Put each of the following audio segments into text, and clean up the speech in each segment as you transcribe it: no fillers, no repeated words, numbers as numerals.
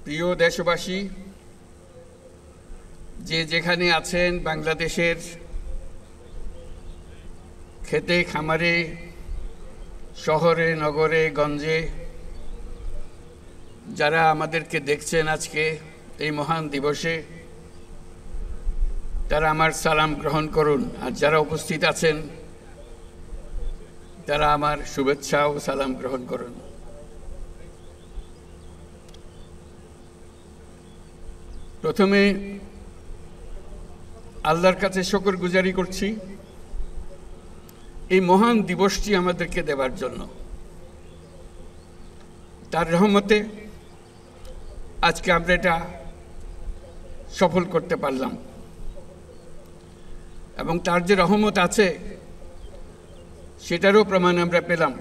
প্রিয় দেশবাসী, যে যেখানে আছেন, বাংলাদেশের খেতে খামারে, শহরে নগরে গঞ্জে যারা আমাদেরকে দেখছেন আজকে এই মহান দিবসে, তারা আমার সালাম গ্রহণ করুন। আর যারা উপস্থিত আছেন তারা আমার শুভেচ্ছা ও সালাম গ্রহণ করুন। প্রথমে আল্লাহর কাছে শুকরগুজারি করছি এই মহান দিবসটি আমাদেরকে দেবার জন্য। তার রহমতে আজকে আমরা এটা সফল করতে পারলাম, এবং তার যে রহমত আছে সেটারও প্রমাণ আমরা পেলাম।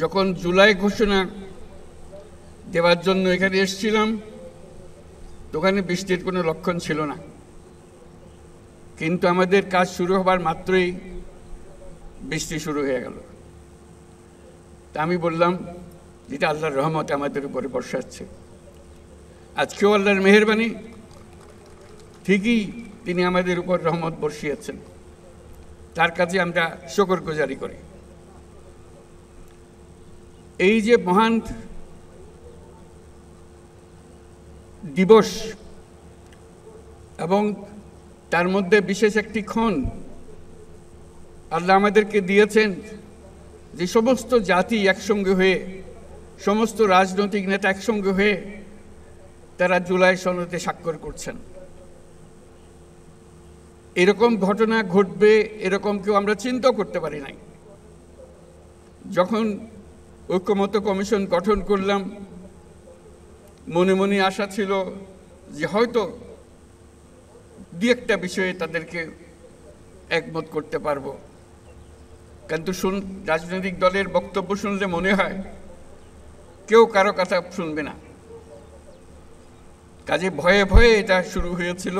যখন জুলাই ঘোষণা দেওয়ার জন্য এখানে এসেছিলাম, ওখানে বৃষ্টির কোনো লক্ষণ ছিল না, কিন্তু আমাদের কাজ শুরু হবার মাত্রই বৃষ্টি শুরু হয়ে গেল। তা আমি বললাম যেটা আল্লাহর রহমত আমাদের উপরে বর্ষাচ্ছে। আজকেও আল্লাহর মেহেরবানি, ঠিকই তিনি আমাদের উপর রহমত বর্ষিয়েছেন। তার কাছে আমরা শুকরগুজারি করি। এই যে মহান দিবস, এবং তার মধ্যে বিশেষ একটি ক্ষণ আল্লাহ আমাদেরকে দিয়েছেন, যে সমস্ত জাতি একসঙ্গে হয়ে, সমস্ত রাজনৈতিক নেতা একসঙ্গে হয়ে তারা জুলাই সনদে স্বাক্ষর করছেন। এরকম ঘটনা ঘটবে এরকম কেউ আমরা চিন্তা করতে পারি নাই। যখন ঐক্যমত্য কমিশন গঠন করলাম, মনে মনে আশা ছিল যে হয়তো দু একটা বিষয়ে তাদেরকে একমত করতে পারবো, কিন্তু রাজনৈতিক দলের বক্তব্য শুনলে মনে হয় কেউ কারো কথা শুনবে না। কাজে ভয়ে ভয়ে এটা শুরু হয়েছিল।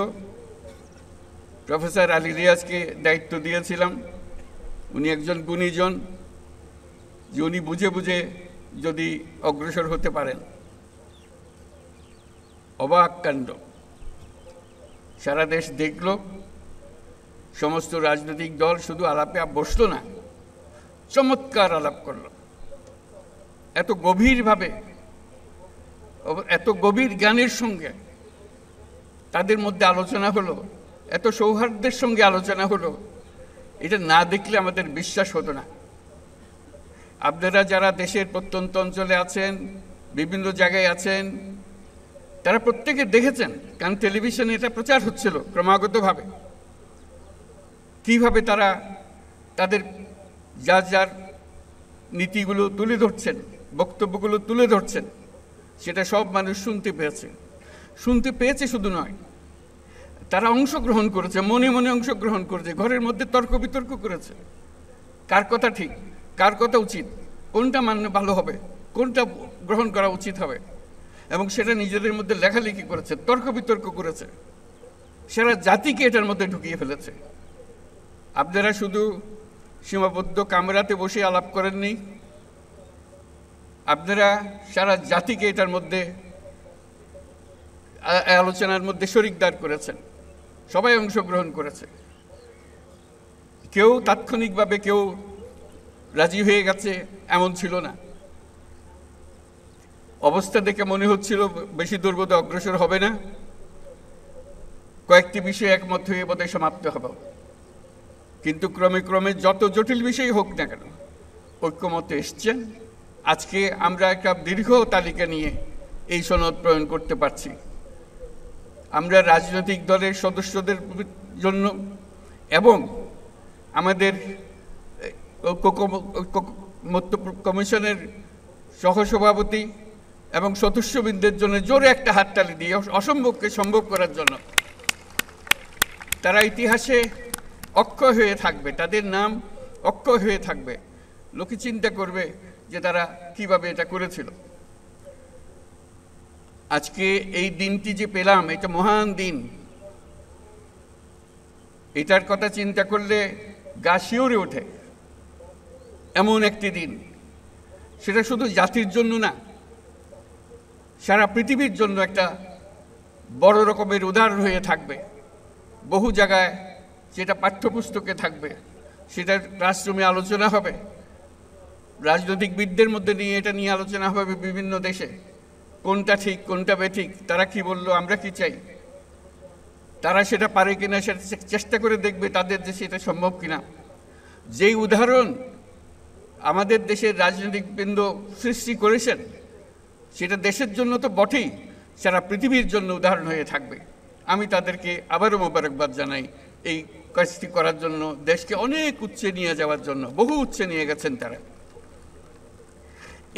প্রফেসর আলী রিয়াজকে দায়িত্ব দিয়েছিলাম। উনি একজন গুণীজন, যে উনি বুঝে বুঝে যদি অগ্রসর হতে পারেন। অবাক কাণ্ড, সারা দেশ দেখল, সমস্ত রাজনৈতিক দল শুধু আলাপে বসলো না, চমৎকার আলাপ করল। এত গভীরভাবে, এত গভীর জ্ঞানের সঙ্গে তাদের মধ্যে আলোচনা হলো, এত সৌহার্দ্যের সঙ্গে আলোচনা হলো, এটা না দেখলে আমাদের বিশ্বাস হতো না। আপনারা যারা দেশের প্রত্যন্ত অঞ্চলে আছেন, বিভিন্ন জায়গায় আছেন, তারা প্রত্যেকে দেখেছেন, কারণ টেলিভিশনে এটা প্রচার হচ্ছিল ক্রমাগতভাবে, কিভাবে তারা তাদের যার যার নীতিগুলো তুলে ধরছেন, বক্তব্যগুলো তুলে ধরছেন। সেটা সব মানুষ শুনতে পেয়েছে শুধু নয়, তারা অংশগ্রহণ করেছে, মনে মনে অংশগ্রহণ করেছে, ঘরের মধ্যে তর্ক বিতর্ক করেছে, কার কথা ঠিক, কার কথা উচিত, কোনটা মানলে ভালো হবে, কোনটা গ্রহণ করা উচিত হবে, এবং সেটা নিজেদের মধ্যে লেখালেখি করেছে, তর্ক বিতর্ক করেছে, সারা জাতিকে এটার মধ্যে ঢুকিয়ে ফেলেছে। আপনারা শুধু সীমাবদ্ধ কামরাতে বসে আলাপ করেননি, আপনারা সারা জাতিকে এটার মধ্যে আলোচনার মধ্যে শরিকদার করেছেন। সবাই অংশগ্রহণ করেছে। কেউ তাৎক্ষণিকভাবে কেউ রাজি হয়ে গেছে এমন ছিল না। অবস্থা দেখে মনে হচ্ছিল বেশি দূর বোধহয় অগ্রসর হবে না, কয়েকটি বিষয়ে একমত হয়ে বোধহয় সমাপ্ত হবে। কিন্তু ক্রমে ক্রমে যত জটিল বিষয় হোক না কেন, ঐক্যমতে এসছেন। আজকে আমরা একটা দীর্ঘ তালিকা নিয়ে এই সনদ প্রণয়ন করতে পারছি। আমরা রাজনৈতিক দলের সদস্যদের জন্য এবং আমাদের ঐক্যমত্য কমিশনের সহসভাপতি এবং সদস্যবৃন্দের জন্য জোরে একটা হাততালি দিয়ে অসম্ভবকে সম্ভব করার জন্য। তারা ইতিহাসে অক্ষয় হয়ে থাকবে, তাদের নাম অক্ষয় হয়ে থাকবে। লোকে চিন্তা করবে যে তারা কিভাবে এটা করেছিল। আজকে এই দিনটি যে পেলাম, এটা মহান দিন। এটার কথা চিন্তা করলে গা শিউরে ওঠে। এমন একটি দিন, সেটা শুধু জাতির জন্য না, সারা পৃথিবীর জন্য একটা বড় রকমের উদাহরণ হয়ে থাকবে। বহু জায়গায় যেটা পাঠ্যপুস্তকে থাকবে, সেটা ক্লাসরুমে আলোচনা হবে, রাজনৈতিকবিদদের মধ্যে নিয়ে এটা নিয়ে আলোচনা হবে বিভিন্ন দেশে, কোনটা ঠিক কোনটা বেঠিক, তারা কি বলল, আমরা কি চাই, তারা সেটা পারে কিনা সেটা চেষ্টা করে দেখবে তাদের দেশে এটা সম্ভব কিনা। যেই উদাহরণ আমাদের দেশের রাজনৈতিকবৃন্দ সৃষ্টি করেছেন, সেটা দেশের জন্য তো বটেই, সারা পৃথিবীর জন্য উদাহরণ হয়ে থাকবে। আমি তাদেরকে আবারও মোবারকবাদ জানাই এই কাজটি করার জন্য, দেশকে অনেক উচ্চে নিয়ে যাওয়ার জন্য, বহু উচ্চে নিয়ে গেছেন তারা।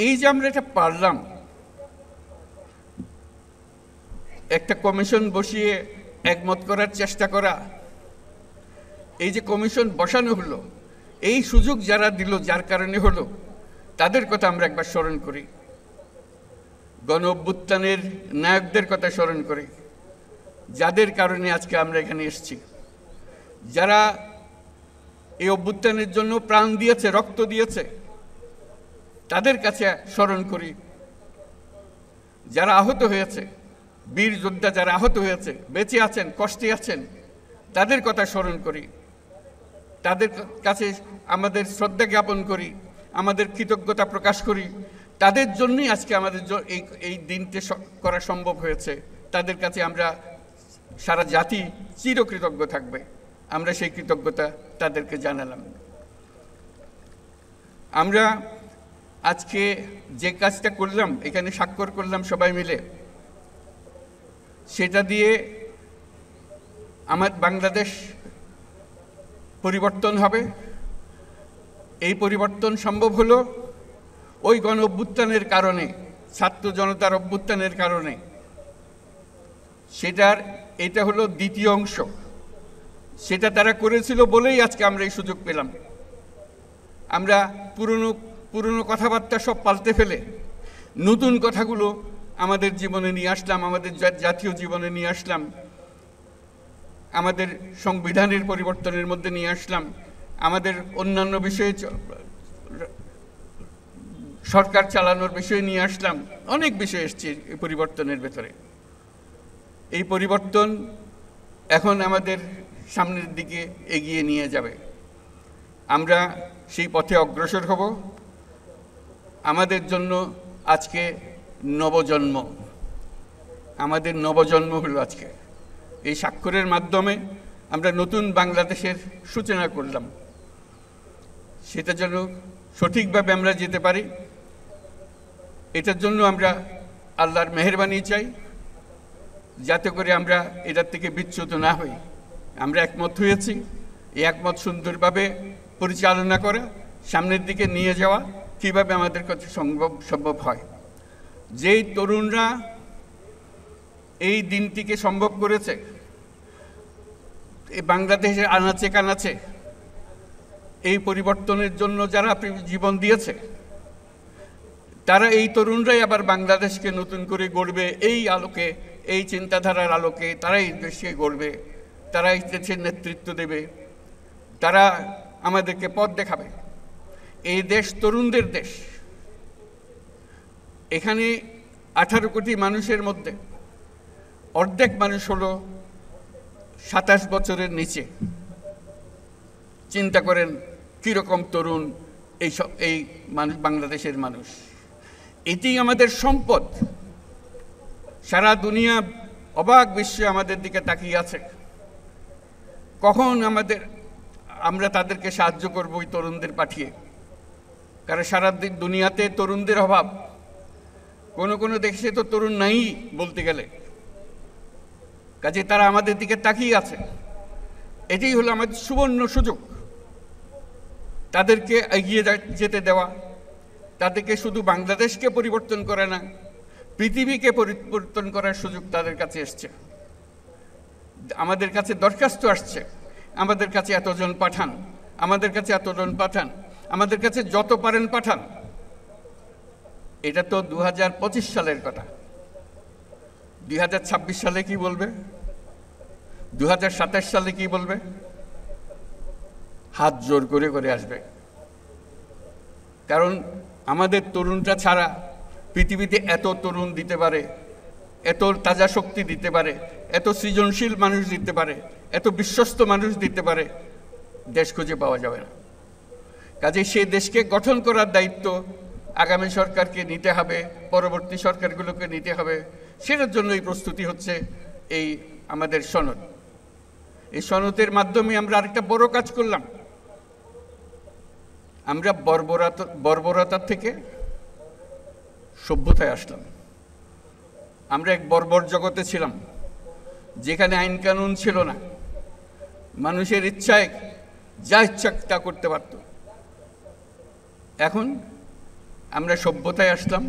এই যে আমরা এটা পারলাম, একটা কমিশন বসিয়ে একমত করার চেষ্টা করা, এই যে কমিশন বসানো হলো, এই সুযোগ যারা দিল, যার কারণে হলো, তাদের কথা আমরা একবার স্মরণ করি। গণ অভ্যুত্থানের নায়কদের কথা স্মরণ করি, যাদের কারণে আজকে আমরা এখানে এসেছি, যারা এই অভ্যুত্থানের জন্য প্রাণ দিয়েছে, রক্ত দিয়েছে, তাদের কাছে স্মরণ করি। যারা আহত হয়েছে, বীর যোদ্ধা যারা আহত হয়েছে, বেঁচে আছেন, কষ্টে আছেন, তাদের কথা স্মরণ করি, তাদের কাছে আমাদের শ্রদ্ধা জ্ঞাপন করি, আমাদের কৃতজ্ঞতা প্রকাশ করি। তাদের জন্যই আজকে আমাদের এই দিনটি করা সম্ভব হয়েছে। তাদের কাছে আমরা সারা জাতি চিরকৃতজ্ঞ থাকবে। আমরা সেই কৃতজ্ঞতা তাদেরকে জানালাম। আমরা আজকে যে কাজটা করলাম, এখানে স্বাক্ষর করলাম সবাই মিলে, সেটা দিয়ে আমার বাংলাদেশ পরিবর্তন হবে। এই পরিবর্তন সম্ভব হলো ওই গণ অভ্যুত্থানের কারণে, ছাত্র জনতার অভ্যুত্থানের কারণে। এটা হলো দ্বিতীয় অংশ। সেটা তারা করেছিল বলেই আজকে আমরা এই সুযোগ পেলাম। আমরা পুরনো কথাবার্তা সব পাল্টে ফেলে নতুন কথাগুলো আমাদের জীবনে নিয়ে আসলাম, আমাদের জাতীয় জীবনে নিয়ে আসলাম, আমাদের সংবিধানের পরিবর্তনের মধ্যে নিয়ে আসলাম, আমাদের অন্যান্য বিষয়ে সরকার চালানোর বিষয়ে নিয়ে আসলাম। অনেক বিষয় এসছে এই পরিবর্তনের ভেতরে। এই পরিবর্তন এখন আমাদের সামনের দিকে এগিয়ে নিয়ে যাবে। আমরা সেই পথে অগ্রসর হব। আমাদের জন্য আজকে নবজন্ম, আমাদের নবজন্ম হলো আজকে। এই স্বাক্ষরের মাধ্যমে আমরা নতুন বাংলাদেশের সূচনা করলাম। সেটা যেন সঠিকভাবে আমরা যেতে পারি, এটার জন্য আমরা আল্লাহর মেহেরবানি চাই, যাতে করে আমরা এটার থেকে বিচ্যুত না হই। আমরা একমত হয়েছি, এই একমত সুন্দরভাবে পরিচালনা করা, সামনের দিকে নিয়ে যাওয়া কীভাবে আমাদের কাছে সম্ভব হয়। যেই তরুণরা এই দিনটিকে সম্ভব করেছে, এই বাংলাদেশের আনাচে কানাচে এই পরিবর্তনের জন্য যারা জীবন দিয়েছে, তারা এই তরুণরাই আবার বাংলাদেশকে নতুন করে গড়বে। এই আলোকে, এই চিন্তাধারার আলোকে তারাই দেশকে গড়বে, তারাই দেশের নেতৃত্ব দেবে, তারা আমাদেরকে পথ দেখাবে। এই দেশ তরুণদের দেশ। এখানে 18 কোটি মানুষের মধ্যে অর্ধেক মানুষ হলো 27 বছরের নিচে। চিন্তা করেন কীরকম তরুণ এই মানুষ, বাংলাদেশের মানুষ। এটি আমাদের সম্পদ। সারা দুনিয়া অবাক বিশ্বে আমাদের দিকে তাকিয়ে আছে, কখন আমরা তাদেরকে সাহায্য করব ওই তরুণদের পাঠিয়ে। কারণ সারা দুনিয়াতে তরুণদের অভাব, কোনো দেশে তো তরুণ নাই বলতে গেলে। কাজে তারা আমাদের দিকে তাকিয়ে আছে। এটাই হলো আমাদের সুবর্ণ সুযোগ, তাদেরকে এগিয়ে যেতে দেওয়া। তাদেরকে শুধু বাংলাদেশকে পরিবর্তন করে না, পৃথিবীকে পরিবর্তন করার সুযোগ তাদের কাছে এসছে। আমাদের কাছে দরখাস্ত আসছে, আমাদের কাছে এতজন পাঠান, আমাদের কাছে এতজন পাঠান, আমাদের কাছে যত পারেন পাঠান। এটা তো 2025 সালের কথা। 2026 সালে কি বলবে? 2027 সালে কি বলবে? হাত জোর করে করে আসবে। কারণ আমাদের তরুণটা ছাড়া পৃথিবীতে এত তরুণ দিতে পারে এত তাজা শক্তি দিতে পারে, এত সৃজনশীল মানুষ দিতে পারে, এত বিশ্বস্ত মানুষ দিতে পারে, দেশ খুঁজে পাওয়া যাবে না। কাজেই সেই দেশকে গঠন করার দায়িত্ব আগামী সরকারকে নিতে হবে, পরবর্তী সরকারগুলোকে নিতে হবে। সেটার জন্য এই প্রস্তুতি হচ্ছে এই আমাদের সনদ। এই সনদের মাধ্যমে আমরা আরেকটা বড় কাজ করলাম। আমরা বর্বরতার থেকে সভ্যতায় আসলাম। আমরা এক বর্বর জগতে ছিলাম, যেখানে আইন কানুন ছিল না, মানুষের ইচ্ছায় যা ইচ্ছা তা করতে পারত। এখন আমরা সভ্যতায় আসলাম,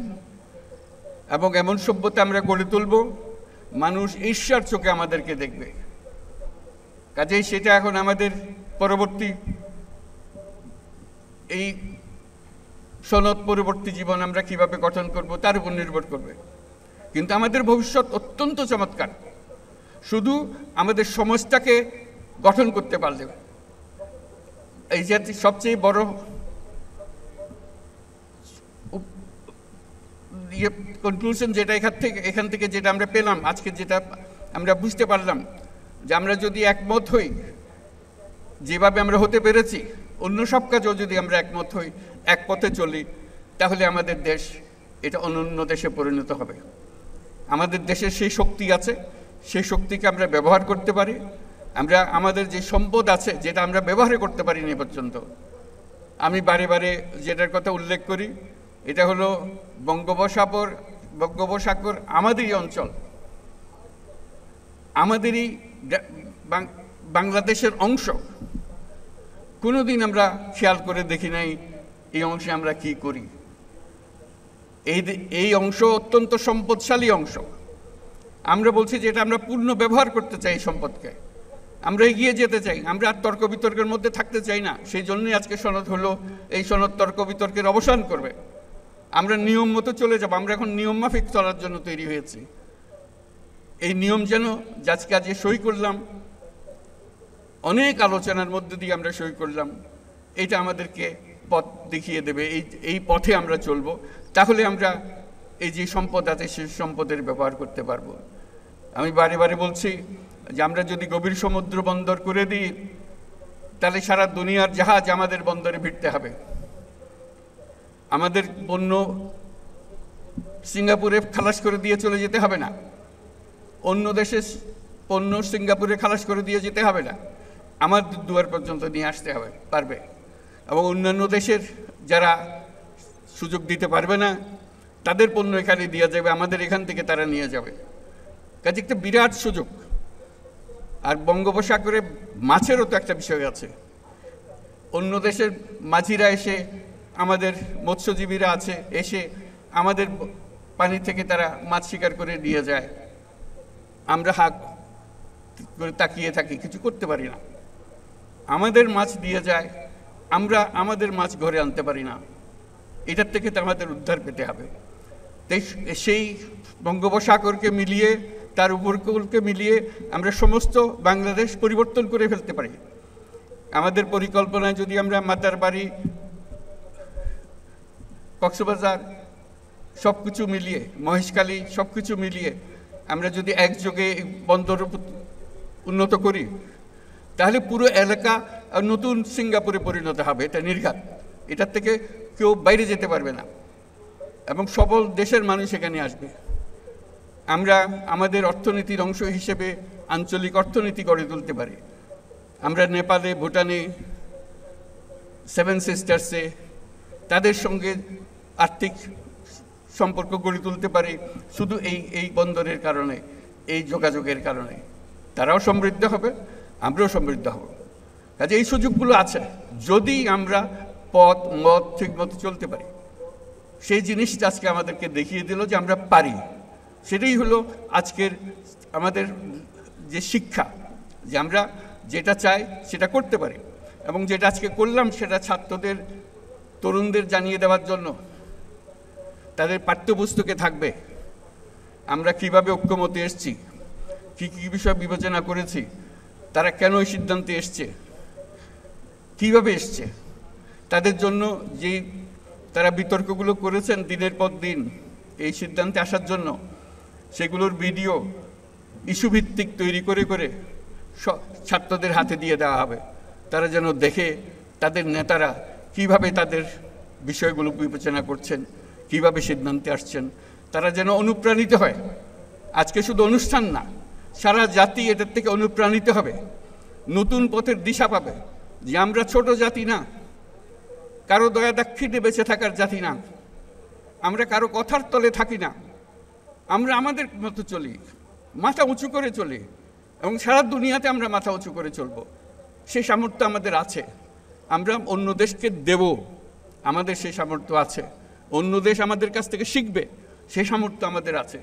এবং এমন সভ্যতা আমরা গড়ে তুলব মানুষ ঈর্ষার চোখে আমাদেরকে দেখবে। কাজেই সেটা এখন আমাদের পরবর্তী এই সনদ পরবর্তী জীবন আমরা কিভাবে গঠন করব তার উপর নির্ভর করবে। কিন্তু আমাদের ভবিষ্যৎ অত্যন্ত চমৎকার, শুধু আমাদের সমাজটাকে গঠন করতে পারলে। এই যে সবচেয়ে বড় কনক্লুশন যেটা এখান থেকে যেটা আমরা পেলাম, আজকে যেটা আমরা বুঝতে পারলাম, যে আমরা যদি একমত হই, যেভাবে আমরা হতে পেরেছি, অন্য সব কাজেও যদি আমরা একমত হই, এক পথে চলি, তাহলে আমাদের দেশ এটা অনন্য দেশে পরিণত হবে। আমাদের দেশের সেই শক্তি আছে, সেই শক্তিকে আমরা ব্যবহার করতে পারি। আমরা আমাদের যে সম্পদ আছে, যেটা আমরা ব্যবহার করতে পারিনি এ পর্যন্ত। আমি বারে বারে যেটার কথা উল্লেখ করি, এটা হলো বঙ্গোপসাগর আমাদেরই অঞ্চল, আমাদেরই বাংলাদেশের অংশ। কোনোদিন আমরা খেয়াল করে দেখি নাই এই অংশে আমরা কি করি। এই অংশ অত্যন্ত সম্পদশালী অংশ। আমরা বলছি যে এটা আমরা পূর্ণ ব্যবহার করতে চাই, সম্পদকে আমরা এগিয়ে যেতে চাই, আমরা আর তর্ক বিতর্কের মধ্যে থাকতে চাই না। সেই জন্যই আজকে সনদ হলো, এই সনদ তর্ক বিতর্কের অবসান করবে। আমরা নিয়ম মতো চলে যাব। আমরা এখন নিয়ম মাফিক চলার জন্য তৈরি হয়েছি। এই নিয়ম যেন আজকে আজ সই করলাম, অনেক আলোচনার মধ্য দিয়ে আমরা সই করলাম, এটা আমাদেরকে পথ দেখিয়ে দেবে। এই পথে আমরা চলবো, তাহলে আমরা এই যে সম্পদ আছে সেই সম্পদের ব্যবহার করতে পারবো। আমি বারে বারে বলছি যে আমরা যদি গভীর সমুদ্র বন্দর করে দিই, তাহলে সারা দুনিয়ার জাহাজ আমাদের বন্দরে ভিড়তে হবে। আমাদের পণ্য সিঙ্গাপুরে খালাস করে দিয়ে চলে যেতে হবে না, অন্য দেশের পণ্য সিঙ্গাপুরে খালাস করে দিয়ে যেতে হবে না, আমার দুয়ার পর্যন্ত নিয়ে আসতে পারবে। এবং অন্যান্য দেশের যারা সুযোগ দিতে পারবে না, তাদের পণ্য এখানে দিয়ে যাবে, আমাদের এখান থেকে তারা নিয়ে যাবে। কাজে একটা বিরাট সুযোগ। আর বঙ্গোপসাগরে মাছেরও তো একটা বিষয় আছে। অন্য দেশের মাঝিরা এসে, আমাদের মৎস্যজীবীরা আছে, এসে আমাদের পানি থেকে তারা মাছ শিকার করে নিয়ে যায়। আমরা হাত করে তাকিয়ে থাকি, কিছু করতে পারি না। আমাদের মাছ দিয়ে যায়, আমরা আমাদের মাছ ঘরে আনতে পারি না। এটার থেকে তো আমাদের উদ্ধার পেতে হবে। তাই সেই বঙ্গোপসাগরকে মিলিয়ে, তার উপকূলকে মিলিয়ে আমরা সমস্ত বাংলাদেশ পরিবর্তন করে ফেলতে পারি। আমাদের পরিকল্পনায় যদি আমরা মাতারবাড়ি, কক্সবাজার সব কিছু মিলিয়ে, মহেশখালী সব কিছু মিলিয়ে আমরা যদি একযোগে বন্দর উন্নত করি, তাহলে পুরো এলাকা নতুন সিঙ্গাপুরে পরিণত হবে। এটা নির্ঘাত, এটার থেকে কেউ বাইরে যেতে পারবে না, এবং সকল দেশের মানুষ এখানে আসবে। আমরা আমাদের অর্থনীতির অংশ হিসেবে আঞ্চলিক অর্থনীতি গড়ে তুলতে পারি। আমরা নেপালে, ভুটানে, সেভেন সিস্টার্সে তাদের সঙ্গে আর্থিক সম্পর্ক গড়ে তুলতে পারি শুধু এই বন্দরের কারণে, এই যোগাযোগের কারণে। তারাও সমৃদ্ধ হবে, আমরাও সমৃদ্ধ হব। কাজে এই সুযোগগুলো আছে, যদি আমরা মত ঠিক মতো চলতে পারি। সেই জিনিসটা আজকে আমাদেরকে দেখিয়ে দিল যে আমরা পারি। সেটাই হলো আজকের আমাদের যে শিক্ষা, যে আমরা যেটা চাই সেটা করতে পারি। এবং যেটা আজকে করলাম সেটা ছাত্রদের, তরুণদের জানিয়ে দেওয়ার জন্য তাদের পাঠ্যপুস্তকে থাকবে আমরা কিভাবে ঐক্যমতে এসেছি, কী কী বিষয় বিবেচনা করেছি, তারা কেন এই সিদ্ধান্তে এসছে, কীভাবে এসছে, তাদের জন্য যে তারা বিতর্কগুলো করেছেন দিনের পর দিন এই সিদ্ধান্তে আসার জন্য, সেগুলোর ভিডিও ইস্যুভিত্তিক তৈরি করে করে ছাত্রদের হাতে দিয়ে দেওয়া হবে, তারা যেন দেখে তাদের নেতারা কিভাবে তাদের বিষয়গুলো বিবেচনা করছেন, কিভাবে সিদ্ধান্তে আসছেন, তারা যেন অনুপ্রাণিত হয়। আজকে শুধু অনুষ্ঠান না, সারা জাতি এটার থেকে অনুপ্রাণিত হবে, নতুন পথের দিশা পাবে যে আমরা ছোট জাতি না, কারো দয়া দাক্ষিণ্যে বেঁচে থাকার জাতি না, আমরা কারো কথার তলে থাকি না, আমরা আমাদের মতো চলি, মাথা উঁচু করে চলি এবং সারা দুনিয়াতে আমরা মাথা উঁচু করে চলব। সেই সামর্থ্য আমাদের আছে, আমরা অন্য দেশকে দেব, আমাদের সেই সামর্থ্য আছে। অন্য দেশ আমাদের কাছ থেকে শিখবে, সেই সামর্থ্য আমাদের আছে।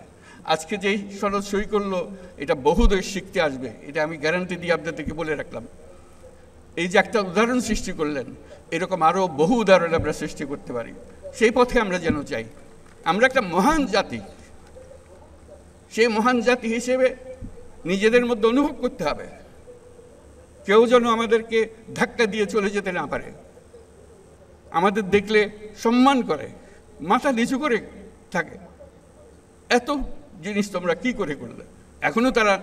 আজকে যেই সনদ সই করলো, এটা বহু দেশ শিখতে আসবে, এটা আমি গ্যারান্টি দিয়ে আপনাদেরকে বলে রাখলাম। এই যে একটা উদাহরণ সৃষ্টি করলেন, এরকম আরও বহু উদাহরণ আমরা সৃষ্টি করতে পারি। সেই পথে আমরা যেন চাই। আমরা একটা মহান জাতি, সেই মহান জাতি হিসেবে নিজেদের মধ্যে অনুভব করতে হবে, কেউ যেন আমাদেরকে ধাক্কা দিয়ে চলে যেতে না পারে, আমাদের দেখলে সম্মান করে, মাথা নিচু করে থাকে। এত জিনিস তোমরা কি করে করলে? এখনও তারা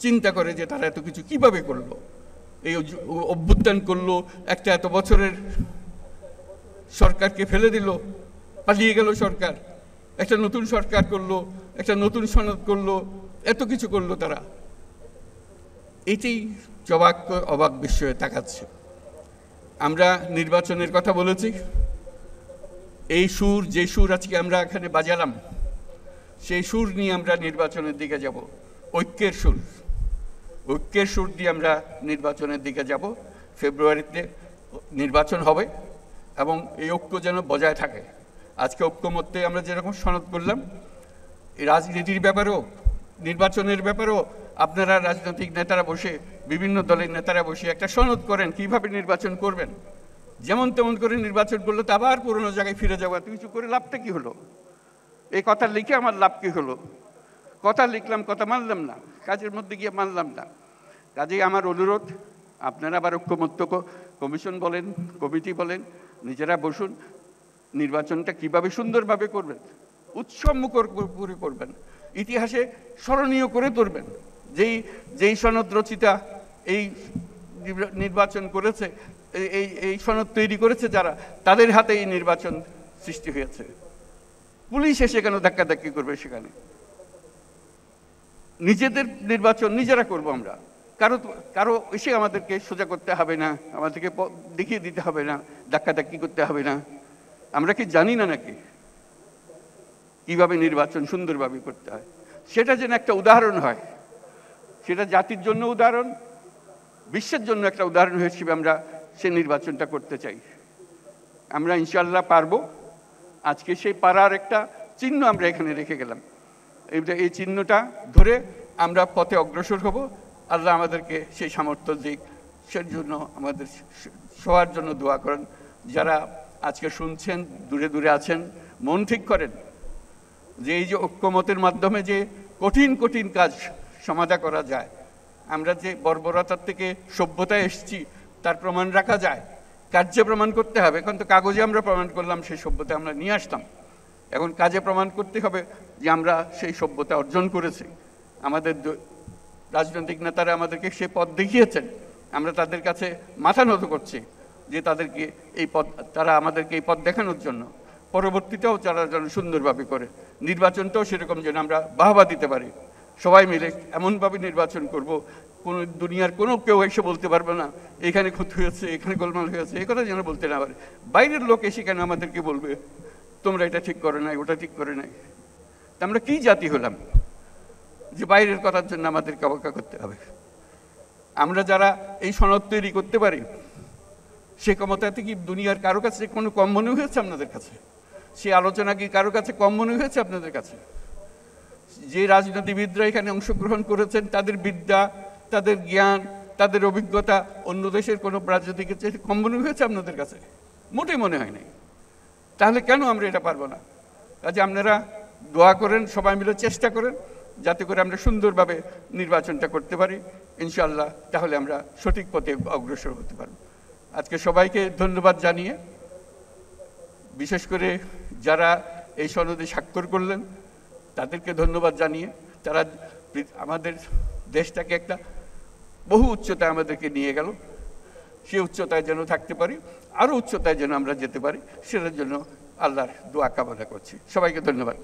চিন্তা করে যে তারা এত কিছু কিভাবে করলো, এই অভ্যুত্থান করলো, একটা এত বছরের সরকারকে ফেলে দিল, পালিয়ে গেল সরকার, একটা নতুন সরকার করলো, একটা নতুন সনদ করলো, এত কিছু করলো তারা। এটাই অবাক বিস্ময়ে তাকাচ্ছে। আমরা নির্বাচনের কথা বলেছি, এই সুর, যে সুর আজকে আমরা এখানে বাজালাম, সেই সুর নিয়ে আমরা নির্বাচনের দিকে যাব। ঐক্যের সুর, ঐক্যের সুর দিয়ে আমরা নির্বাচনের দিকে যাব। ফেব্রুয়ারিতে নির্বাচন হবে এবং এই ঐক্য যেন বজায় থাকে। আজকে ঐক্যমত্যে আমরা যেরকম সনদ করলাম, এই রাজনীতির ব্যাপারেও, নির্বাচনের ব্যাপারেও আপনারা রাজনৈতিক নেতারা বসে, বিভিন্ন দলের নেতারা বসে একটা সনদ করেন কিভাবে নির্বাচন করবেন। যেমন তেমন করে নির্বাচন করলে তো আবার পুরনো জায়গায় ফিরে যাওয়া, কিছু করে লাভটা কি হলো? এই কথা লিখে আমার লাভ কি হলো? কথা লিখলাম, কথা মানলাম না, কাজের মধ্যে গিয়ে মানলাম না। কাজেই আমার অনুরোধ, আপনারা আবার ঐক্যমত্য কমিশন বলেন, কমিটি বলেন, নিজেরা বসুন, নির্বাচনটা কিভাবে সুন্দরভাবে করবেন, উৎসবমুখর করে করবেন, ইতিহাসে স্মরণীয় করে তুলবেন। যেই সনদ রচিতা এই নির্বাচন করেছে, এই সনদ তৈরি করেছে যারা, তাদের হাতে এই নির্বাচন সৃষ্টি হয়েছে। পুলিশ এসে কেন ধাক্কাধাক্কি করবে সেখানে? নিজেদের নির্বাচন নিজেরা করব আমরা, কারো এসে আমাদেরকে সোজা করতে হবে না, আমাদেরকে দেখিয়ে দিতে হবে না, ধাক্কাধাক্কি করতে হবে না। আমরা কি জানি না নাকি কিভাবে নির্বাচন সুন্দরভাবে করতে হয়? সেটা যেন একটা উদাহরণ হয়, সেটা জাতির জন্য উদাহরণ, বিশ্বের জন্য একটা উদাহরণ হিসেবে আমরা সে নির্বাচনটা করতে চাই। আমরা ইনশাল্লাহ পারবো। আজকে সেই পারার একটা চিহ্ন আমরা এখানে রেখে গেলাম। এই চিহ্নটা ধরে আমরা পথে অগ্রসর হব। আল্লাহ আমাদেরকে সেই সামর্থ্য দিক, সেই জন্য আমাদের সবার জন্য দোয়া করেন। যারা আজকে শুনছেন, দূরে দূরে আছেন, মন ঠিক করেন যে এই যে ঐক্যমতের মাধ্যমে যে কঠিন কঠিন কাজ সমাধা করা যায়। আমরা যে বর্বরতার থেকে সভ্যতায় এসেছি তার প্রমাণ রাখা যায়, কার্যে প্রমাণ করতে হবে। এখন তো কাগজে আমরা প্রমাণ করলাম সেই সভ্যতা আমরা নিয়ে আসতাম, এখন কাজে প্রমাণ করতে হবে যে আমরা সেই সভ্যতা অর্জন করেছি। আমাদের রাজনৈতিক নেতারা আমাদেরকে সে পথ দেখিয়েছেন, আমরা তাদের কাছে মাথা নত করছি যে তারা আমাদেরকে এই পথ দেখানোর জন্য। পরবর্তীতেও তারা যেন সুন্দরভাবে করে, নির্বাচনটাও সেরকম যেন আমরা বাহবা দিতে পারি। সবাই মিলে এমনভাবে নির্বাচন করব, কোনো দুনিয়ার কোনো কেউ এসে বলতে পারবে না এখানে ক্ষতি হয়েছে, এখানে গোলমাল হয়েছে, এই কথা যেন বলতে না পারে। বাইরের লোক এসে কেন আমাদেরকে বলবে তোমরা এটা ঠিক করে নাই, ওটা ঠিক করে নাই? আমরা কি জাতি হলাম যে বাইরের কথার জন্য আমাদেরকে অবজ্ঞা করতে হবে? আমরা যারা এই সনদ তৈরি করতে পারি, সে ক্ষমতাতে কি দুনিয়ার কারো কাছে কোনো কম মনে হয়েছে আপনাদের কাছে? সে আলোচনা কি কারো কাছে কম মনে হয়েছে আপনাদের কাছে? যে রাজনীতিবিদরা এখানে অংশগ্রহণ করেছেন, তাদের বিদ্যা, তাদের জ্ঞান, তাদের অভিজ্ঞতা অন্য দেশের কোনো রাজনীতিকের চেয়ে কম মনে হয়েছে আপনাদের কাছে? মোটেই মনে হয় নাই। তাহলে কেন আমরা এটা পারবো না? কাজে আপনারা দোয়া করেন, সবাই মিলে চেষ্টা করেন যাতে করে আমরা সুন্দরভাবে নির্বাচনটা করতে পারি ইনশাআল্লাহ। তাহলে আমরা সঠিক পথে অগ্রসর হতে পারব। আজকে সবাইকে ধন্যবাদ জানিয়ে, বিশেষ করে যারা এই সনদে স্বাক্ষর করলেন তাদেরকে ধন্যবাদ জানিয়ে তারা আমাদের দেশটাকে একটা বহু উচ্চতায় আমাদেরকে নিয়ে গেল। সে উচ্চতায় যেন থাকতে পারি, আরও উচ্চতায় যেন আমরা যেতে পারি, সেটার জন্য আল্লাহর দোয়া কামনা করছি। সবাইকে ধন্যবাদ।